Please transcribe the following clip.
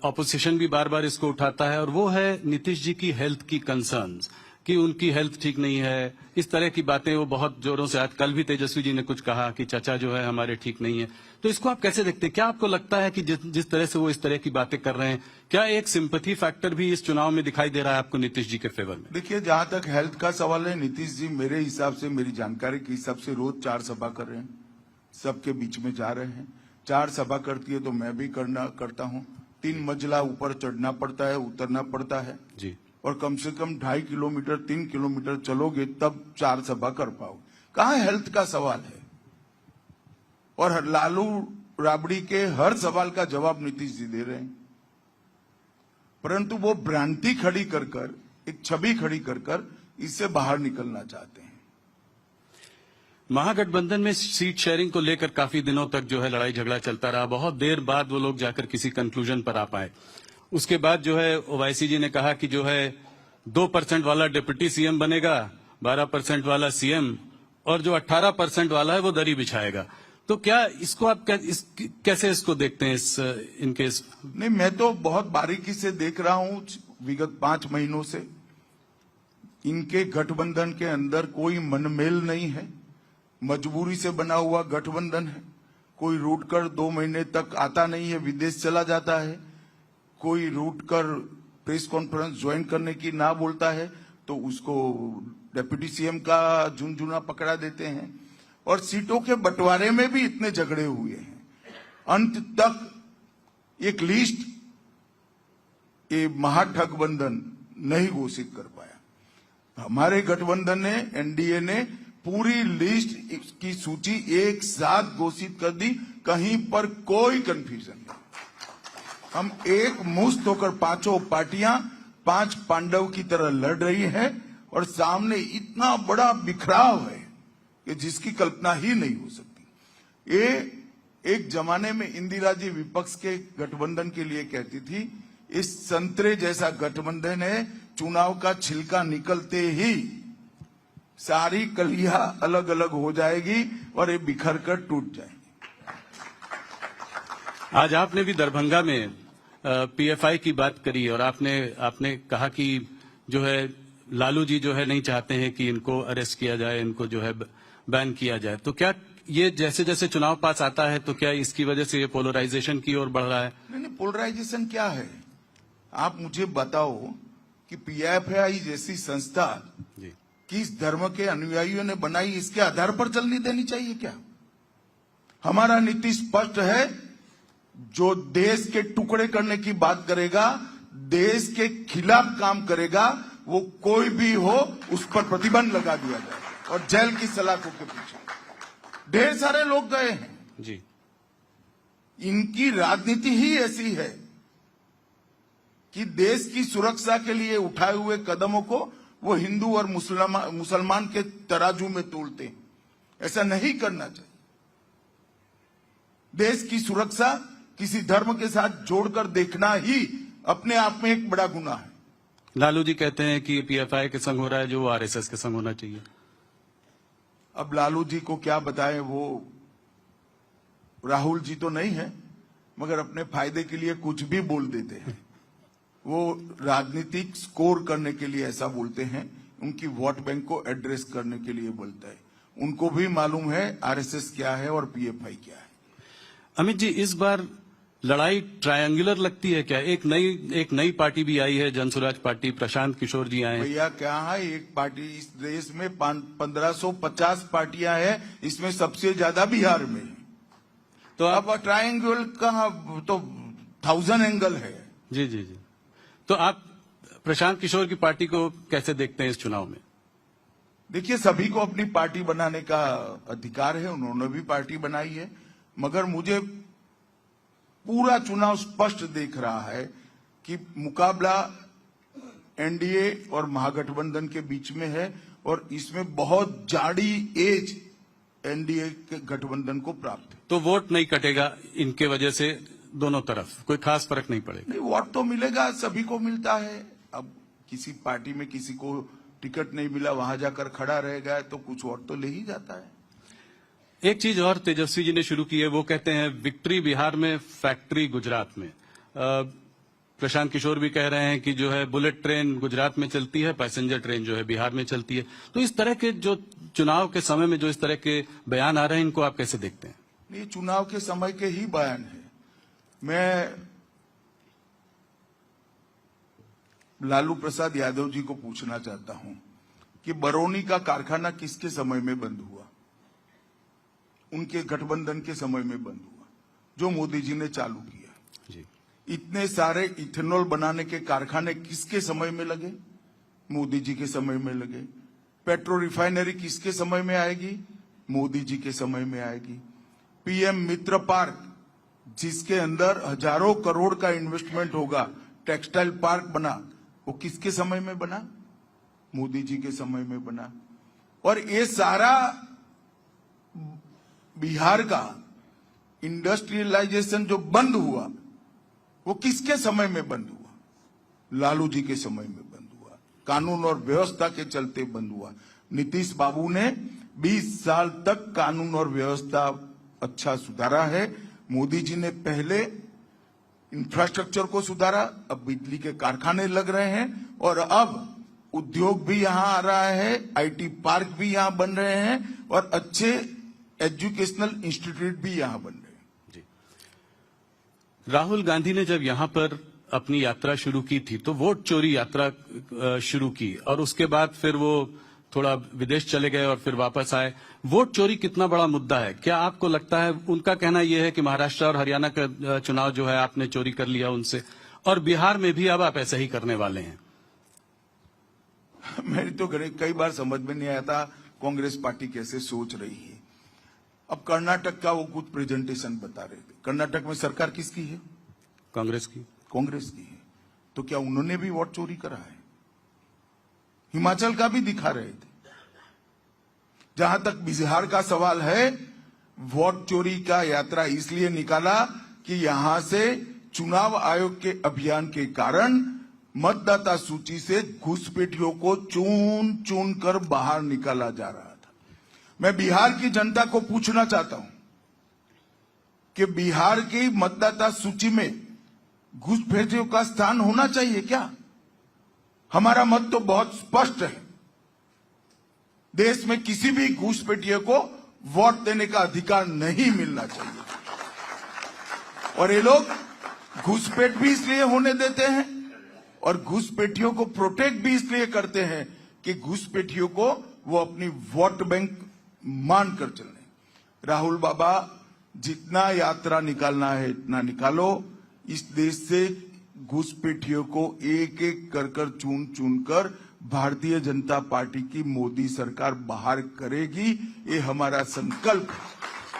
Opposition भी बार बार इसको उठाता है, और वो है नीतीश जी की हेल्थ की कंसर्न्स, कि उनकी हेल्थ ठीक नहीं है, इस तरह की बातें वो बहुत जोरों से, आज कल भी तेजस्वी जी ने कुछ कहा कि चाचा जो है हमारे ठीक नहीं है। तो इसको आप कैसे देखते हैं? क्या आपको लगता है कि जिस तरह से वो इस तरह की बातें कर रहे हैं, क्या एक सिंपैथी फैक्टर भी इस चुनाव में दिखाई दे रहा है आपको नीतीश जी के फेवर में? देखिए, जहां तक हेल्थ का सवाल है, नीतीश जी मेरे हिसाब से, मेरी जानकारी के हिसाब से रोज 4 सभा कर रहे हैं, सबके बीच में जा रहे हैं। 4 सभा करती है तो मैं भी करता हूँ। 3 मंजिला ऊपर चढ़ना पड़ता है, उतरना पड़ता है जी, और कम से कम 2.5 किलोमीटर 3 किलोमीटर चलोगे तब 4 सभा कर पाओगे। कहाँ हेल्थ का सवाल है? और लालू राबड़ी के हर सवाल का जवाब नीतीश जी दे रहे हैं, परंतु वो भ्रांति खड़ी कर एक छवि खड़ी कर इससे बाहर निकलना चाहते हैं। महागठबंधन में सीट शेयरिंग को लेकर काफी दिनों तक जो है लड़ाई झगड़ा चलता रहा। बहुत देर बाद वो लोग जाकर किसी कंक्लूजन पर आ पाए। उसके बाद जो है ओवैसी जी ने कहा कि जो है 2% वाला डिप्टी सीएम बनेगा, 12% वाला सीएम, और जो 18% वाला है वो दरी बिछाएगा। तो क्या इसको आप कैसे इसको देखते हैं इनके? नहीं, मैं तो बहुत बारीकी से देख रहा हूं विगत 5 महीनों से। इनके गठबंधन के अंदर कोई मनमेल नहीं है, मजबूरी से बना हुआ गठबंधन है। कोई रूट कर 2 महीने तक आता नहीं है, विदेश चला जाता है। कोई रूट कर प्रेस कॉन्फ्रेंस ज्वाइन करने की ना बोलता है तो उसको डिप्टी सीएम का झुनझुना पकड़ा देते हैं। और सीटों के बंटवारे में भी इतने झगड़े हुए हैं, अंत तक एक लिस्ट ये महागठबंधन नहीं घोषित कर पाया। हमारे गठबंधन ने, एनडीए ने पूरी लिस्ट की सूची एक साथ घोषित कर दी, कहीं पर कोई कंफ्यूजन नहीं। हम एक मुश्त होकर 5 पार्टियां 5 पांडव की तरह लड़ रही हैं, और सामने इतना बड़ा बिखराव है कि जिसकी कल्पना ही नहीं हो सकती। ये एक जमाने में इंदिरा जी विपक्ष के गठबंधन के लिए कहती थी, इस संतरे जैसा गठबंधन है, चुनाव का छिलका निकलते ही सारी कलियां अलग अलग हो जाएगी और ये बिखर कर टूट जाएगी। आज आपने भी दरभंगा में पीएफआई की बात करी, और आपने कहा कि जो है लालू जी जो है नहीं चाहते हैं कि इनको अरेस्ट किया जाए, इनको जो है बैन किया जाए। तो क्या ये जैसे जैसे चुनाव पास आता है तो क्या इसकी वजह से ये पोलराइजेशन की ओर बढ़ रहा है? नहीं, पोलराइजेशन क्या है? आप मुझे बताओ कि पीएफआई जैसी संस्था जी किस धर्म के अनुयायियों ने बनाई, इसके आधार पर चलनी देनी चाहिए क्या? हमारा नीति स्पष्ट है, जो देश के टुकड़े करने की बात करेगा, देश के खिलाफ काम करेगा, वो कोई भी हो उस पर प्रतिबंध लगा दिया जाए और जेल की सलाखों के पीछे ढेर सारे लोग गए हैं जी। इनकी राजनीति ही ऐसी है कि देश की सुरक्षा के लिए उठाए हुए कदमों को वो हिंदू और मुसलमान के तराजू में तोलते हैं। ऐसा नहीं करना चाहिए। देश की सुरक्षा किसी धर्म के साथ जोड़कर देखना ही अपने आप में एक बड़ा गुनाह है। लालू जी कहते हैं कि पीएफआई के संग हो रहा है जो आरएसएस के संग होना चाहिए। अब लालू जी को क्या बताएं, वो राहुल जी तो नहीं है, मगर अपने फायदे के लिए कुछ भी बोल देते हैं। वो राजनीतिक स्कोर करने के लिए ऐसा बोलते हैं, उनकी वोट बैंक को एड्रेस करने के लिए बोलता है। उनको भी मालूम है आरएसएस क्या है और पीएफआई क्या है। अमित जी, इस बार लड़ाई ट्रायंगुलर लगती है क्या? एक नई पार्टी भी आई है, जनसुराज पार्टी, प्रशांत किशोर जी आए। भैया क्या है, एक पार्टी इस देश में 1550 पार्टियां हैं, इसमें सबसे ज्यादा बिहार में। तो अब ट्रायंगल का तो 1000 एंगल है। जी जी जी। तो आप प्रशांत किशोर की पार्टी को कैसे देखते हैं इस चुनाव में? देखिए, सभी को अपनी पार्टी बनाने का अधिकार है, उन्होंने भी पार्टी बनाई है, मगर मुझे पूरा चुनाव स्पष्ट दिख रहा है कि मुकाबला एनडीए और महागठबंधन के बीच में है, और इसमें बहुत जाड़ी एज एनडीए के गठबंधन को प्राप्त है। तो वोट नहीं कटेगा इनके वजह से, दोनों तरफ कोई खास फर्क नहीं पड़ेगा? नहीं, वोट तो मिलेगा, सभी को मिलता है। अब किसी पार्टी में किसी को टिकट नहीं मिला, वहां जाकर खड़ा रह गया तो कुछ वोट तो ले ही जाता है। एक चीज और तेजस्वी जी ने शुरू की है, वो कहते हैं विक्ट्री बिहार में, फैक्ट्री गुजरात में। प्रशांत किशोर भी कह रहे हैं कि जो है बुलेट ट्रेन गुजरात में चलती है, पैसेंजर ट्रेन जो है बिहार में चलती है। तो इस तरह के जो चुनाव के समय में जो इस तरह के बयान आ रहे हैं, इनको आप कैसे देखते हैं? ये चुनाव के समय के ही बयान है। मैं लालू प्रसाद यादव जी को पूछना चाहता हूं कि बरौनी का कारखाना किसके समय में बंद हुआ? उनके गठबंधन के समय में बंद हुआ, जो मोदी जी ने चालू किया। जी। इतने सारे इथेनॉल बनाने के कारखाने किसके समय में लगे? मोदी जी के समय में लगे। पेट्रो रिफाइनरी किसके समय में आएगी? मोदी जी के समय में आएगी। पीएम मित्र पार्क, जिसके अंदर हजारों करोड़ का इन्वेस्टमेंट होगा, टेक्सटाइल पार्क बना, वो किसके समय में बना? मोदी जी के समय में बना। और ये सारा बिहार का इंडस्ट्रियलाइजेशन जो बंद हुआ, वो किसके समय में बंद हुआ? लालू जी के समय में बंद हुआ। कानून और व्यवस्था के चलते बंद हुआ। नीतीश बाबू ने 20 साल तक कानून और व्यवस्था अच्छा सुधारा है। मोदी जी ने पहले इंफ्रास्ट्रक्चर को सुधारा, अब बिजली के कारखाने लग रहे हैं और अब उद्योग भी यहां आ रहा है, आईटी पार्क भी यहां बन रहे हैं और अच्छे एजुकेशनल इंस्टीट्यूट भी यहां बन रहे हैं। जी। राहुल गांधी ने जब यहां पर अपनी यात्रा शुरू की थी तो वोट चोरी यात्रा शुरू की और उसके बाद फिर वो थोड़ा विदेश चले गए और फिर वापस आए। वोट चोरी कितना बड़ा मुद्दा है? क्या आपको लगता है? उनका कहना यह है कि महाराष्ट्र और हरियाणा का चुनाव जो है आपने चोरी कर लिया उनसे, और बिहार में भी अब आप ऐसा ही करने वाले हैं। मेरी तो कई बार समझ में नहीं आता कांग्रेस पार्टी कैसे सोच रही है। अब कर्नाटक का वो कुछ प्रेजेंटेशन बता रहे थे। कर्नाटक में सरकार किसकी है? कांग्रेस की। कांग्रेस की है। तो क्या उन्होंने भी वोट चोरी करा है? हिमाचल का भी दिखा रहे थे। जहां तक बिहार का सवाल है, वोट चोरी का यात्रा इसलिए निकाला कि यहां से चुनाव आयोग के अभियान के कारण मतदाता सूची से घुसपैठियों को चुन चुन कर बाहर निकाला जा रहा था। मैं बिहार की जनता को पूछना चाहता हूं कि बिहार की मतदाता सूची में घुसपैठियों का स्थान होना चाहिए क्या? हमारा मत तो बहुत स्पष्ट है। देश में किसी भी घुसपैठिए को वोट देने का अधिकार नहीं मिलना चाहिए। और ये लोग घुसपैठ भी इसलिए होने देते हैं और घुसपैठियों को प्रोटेक्ट भी इसलिए करते हैं कि घुसपैठियों को वो अपनी वोट बैंक मानकर चले। राहुल बाबा, जितना यात्रा निकालना है इतना निकालो। इस देश से घुसपैठियों को एक एक कर चुन चुन कर भारतीय जनता पार्टी की मोदी सरकार बाहर करेगी। ये हमारा संकल्प है।